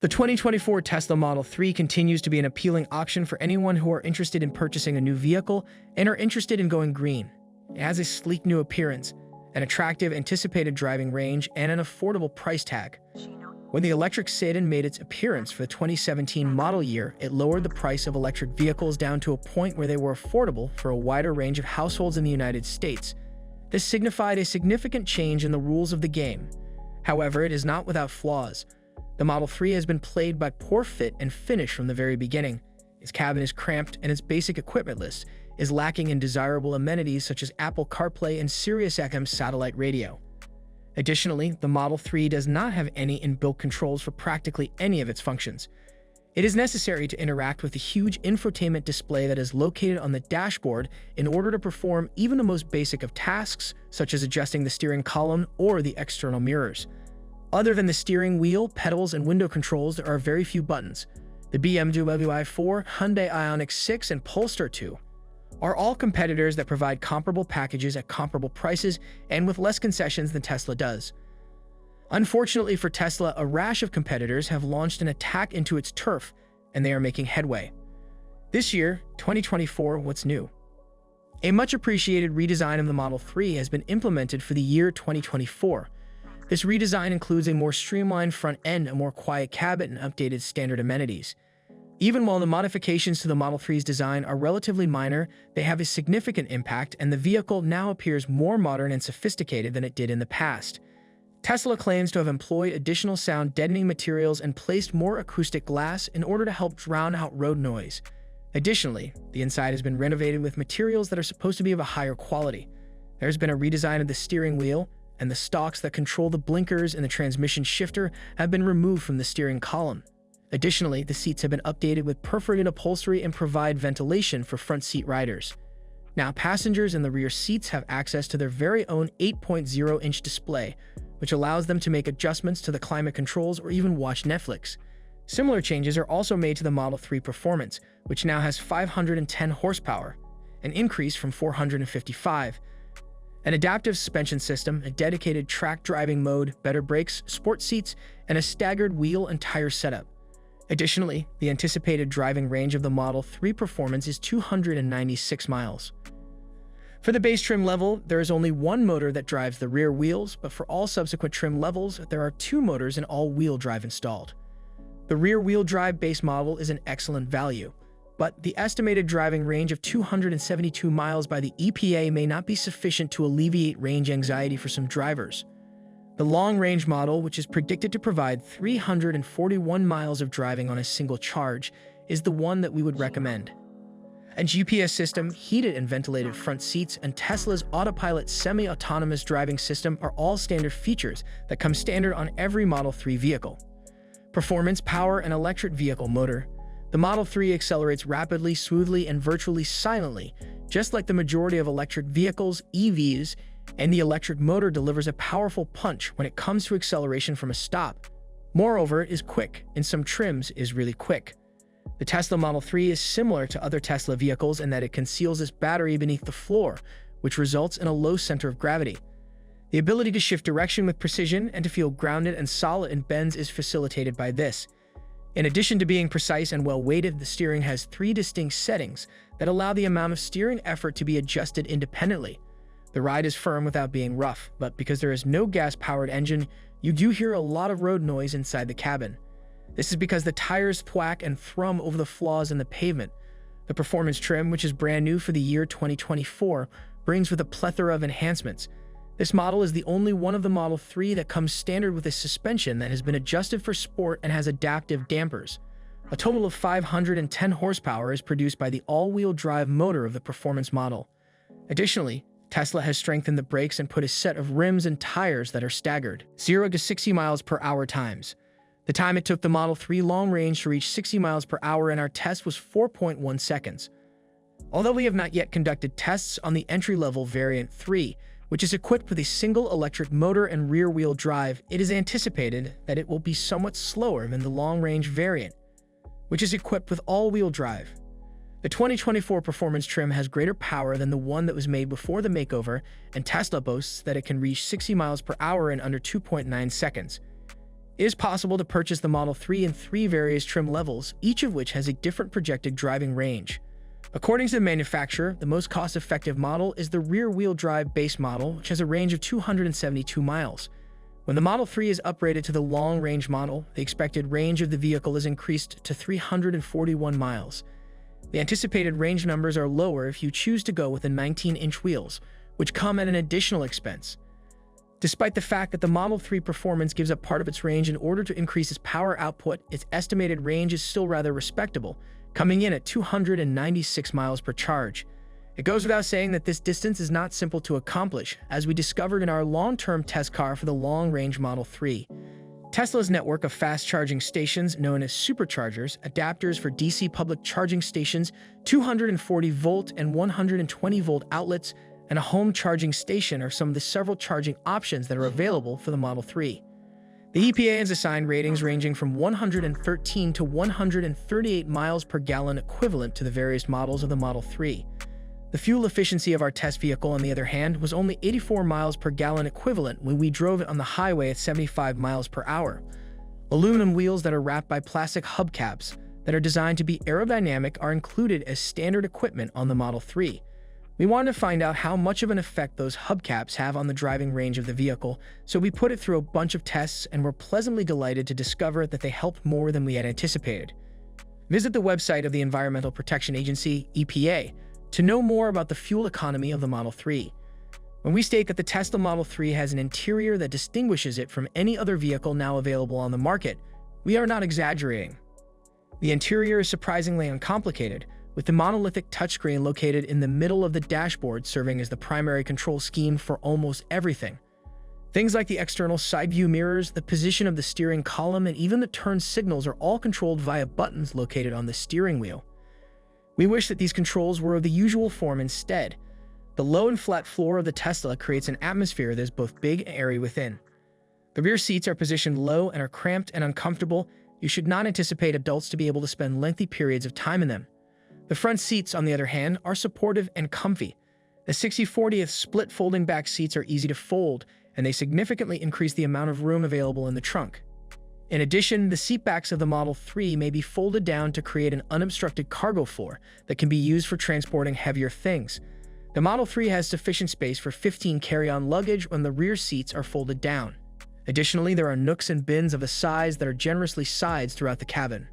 The 2024 Tesla Model 3 continues to be an appealing option for anyone who are interested in purchasing a new vehicle and are interested in going green. It has a sleek new appearance, an attractive anticipated driving range, and an affordable price tag. When the electric sedan made its appearance for the 2017 model year, it lowered the price of electric vehicles down to a point where they were affordable for a wider range of households in the United States. This signified a significant change in the rules of the game. However, it is not without flaws. The Model 3 has been plagued by poor fit and finish from the very beginning. Its cabin is cramped and its basic equipment list is lacking in desirable amenities such as Apple CarPlay and Sirius XM satellite radio. Additionally, the Model 3 does not have any inbuilt controls for practically any of its functions. It is necessary to interact with the huge infotainment display that is located on the dashboard in order to perform even the most basic of tasks, such as adjusting the steering column or the external mirrors. Other than the steering wheel, pedals, and window controls, there are very few buttons. The BMW i4, Hyundai Ioniq 6, and Polestar 2 are all competitors that provide comparable packages at comparable prices and with less concessions than Tesla does. Unfortunately for Tesla, a rash of competitors have launched an attack into its turf, and they are making headway. This year, 2024, what's new? A much appreciated redesign of the Model 3 has been implemented for the year 2024. This redesign includes a more streamlined front end, a more quiet cabin, and updated standard amenities. Even while the modifications to the Model 3's design are relatively minor, they have a significant impact, and the vehicle now appears more modern and sophisticated than it did in the past. Tesla claims to have employed additional sound deadening materials and placed more acoustic glass in order to help drown out road noise. Additionally, the inside has been renovated with materials that are supposed to be of a higher quality. There's been a redesign of the steering wheel, and the stalks that control the blinkers and the transmission shifter have been removed from the steering column. Additionally, the seats have been updated with perforated upholstery and provide ventilation for front seat riders. Now, passengers in the rear seats have access to their very own 8.0-inch display, which allows them to make adjustments to the climate controls or even watch Netflix. Similar changes are also made to the Model 3 Performance, which now has 510 horsepower, an increase from 455. An adaptive suspension system, a dedicated track driving mode, better brakes, sport seats, and a staggered wheel and tire setup. Additionally, the anticipated driving range of the Model 3 Performance is 296 miles. For the base trim level, there is only one motor that drives the rear wheels, but for all subsequent trim levels, there are two motors and all-wheel drive installed. The rear-wheel drive base model is an excellent value, but the estimated driving range of 272 miles by the EPA may not be sufficient to alleviate range anxiety for some drivers. The long-range model, which is predicted to provide 341 miles of driving on a single charge, is the one that we would recommend. A GPS system, heated and ventilated front seats, and Tesla's autopilot semi-autonomous driving system are all standard features that come standard on every Model 3 vehicle. Performance, power, and electric vehicle motor. The Model 3 accelerates rapidly, smoothly, and virtually silently, just like the majority of electric vehicles, EVs, and the electric motor delivers a powerful punch when it comes to acceleration from a stop. Moreover, it is quick. In some trims, is really quick. The Tesla Model 3 is similar to other Tesla vehicles in that it conceals its battery beneath the floor, which results in a low center of gravity. The ability to shift direction with precision and to feel grounded and solid in bends is facilitated by this. In addition to being precise and well-weighted, the steering has three distinct settings that allow the amount of steering effort to be adjusted independently. The ride is firm without being rough, but because there is no gas-powered engine, you do hear a lot of road noise inside the cabin. This is because the tires thwack and thrum over the flaws in the pavement. The performance trim, which is brand new for the year 2024, brings with a plethora of enhancements. This model is the only one of the Model 3 that comes standard with a suspension that has been adjusted for sport and has adaptive dampers. A total of 510 horsepower is produced by the all-wheel drive motor of the performance model. Additionally, Tesla has strengthened the brakes and put a set of rims and tires that are staggered 0 to 60 miles per hour times. The time it took the Model 3 long range to reach 60 miles per hour in our test was 4.1 seconds. Although we have not yet conducted tests on the entry-level Variant 3, which is equipped with a single electric motor and rear-wheel drive, it is anticipated that it will be somewhat slower than the long-range variant, which is equipped with all-wheel drive. The 2024 performance trim has greater power than the one that was made before the makeover, and Tesla boasts that it can reach 60 miles per hour in under 2.9 seconds. It is possible to purchase the Model 3 in 3 various trim levels, each of which has a different projected driving range. According to the manufacturer, the most cost-effective model is the rear-wheel drive base model, which has a range of 272 miles. When the Model 3 is uprated to the long-range model, the expected range of the vehicle is increased to 341 miles. The anticipated range numbers are lower if you choose to go with the 19-inch wheels, which come at an additional expense. Despite the fact that the Model 3 performance gives up part of its range in order to increase its power output, its estimated range is still rather respectable, coming in at 296 miles per charge. It goes without saying that this distance is not simple to accomplish, as we discovered in our long-term test car for the long-range Model 3. Tesla's network of fast-charging stations, known as superchargers, adapters for DC public charging stations, 240-volt and 120-volt outlets, and a home charging station are some of the several charging options that are available for the Model 3. The EPA has assigned ratings ranging from 113 to 138 miles per gallon equivalent to the various models of the Model 3. The fuel efficiency of our test vehicle, on the other hand, was only 84 miles per gallon equivalent when we drove it on the highway at 75 miles per hour. Aluminum wheels that are wrapped by plastic hubcaps that are designed to be aerodynamic are included as standard equipment on the Model 3. We wanted to find out how much of an effect those hubcaps have on the driving range of the vehicle, so we put it through a bunch of tests and were pleasantly delighted to discover that they helped more than we had anticipated. Visit the website of the Environmental Protection Agency, EPA, to know more about the fuel economy of the Model 3. When we state that the Tesla Model 3 has an interior that distinguishes it from any other vehicle now available on the market, we are not exaggerating. The interior is surprisingly uncomplicated, with the monolithic touchscreen located in the middle of the dashboard serving as the primary control scheme for almost everything. Things like the external side view mirrors, the position of the steering column, and even the turn signals are all controlled via buttons located on the steering wheel. We wish that these controls were of the usual form instead. The low and flat floor of the Tesla creates an atmosphere that is both big and airy within. The rear seats are positioned low and are cramped and uncomfortable. You should not anticipate adults to be able to spend lengthy periods of time in them. The front seats, on the other hand, are supportive and comfy. The 60/40 split folding back seats are easy to fold, and they significantly increase the amount of room available in the trunk. In addition, the seatbacks of the Model 3 may be folded down to create an unobstructed cargo floor that can be used for transporting heavier things. The Model 3 has sufficient space for 15 carry-on luggage when the rear seats are folded down. Additionally, there are nooks and bins of a size that are generously sized throughout the cabin.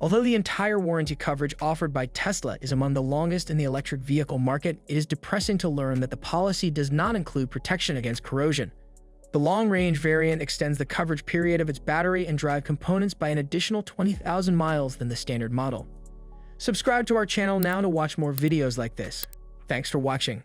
Although the entire warranty coverage offered by Tesla is among the longest in the electric vehicle market, it is depressing to learn that the policy does not include protection against corrosion. The long-range variant extends the coverage period of its battery and drive components by an additional 20,000 miles than the standard model. Subscribe to our channel now to watch more videos like this. Thanks for watching.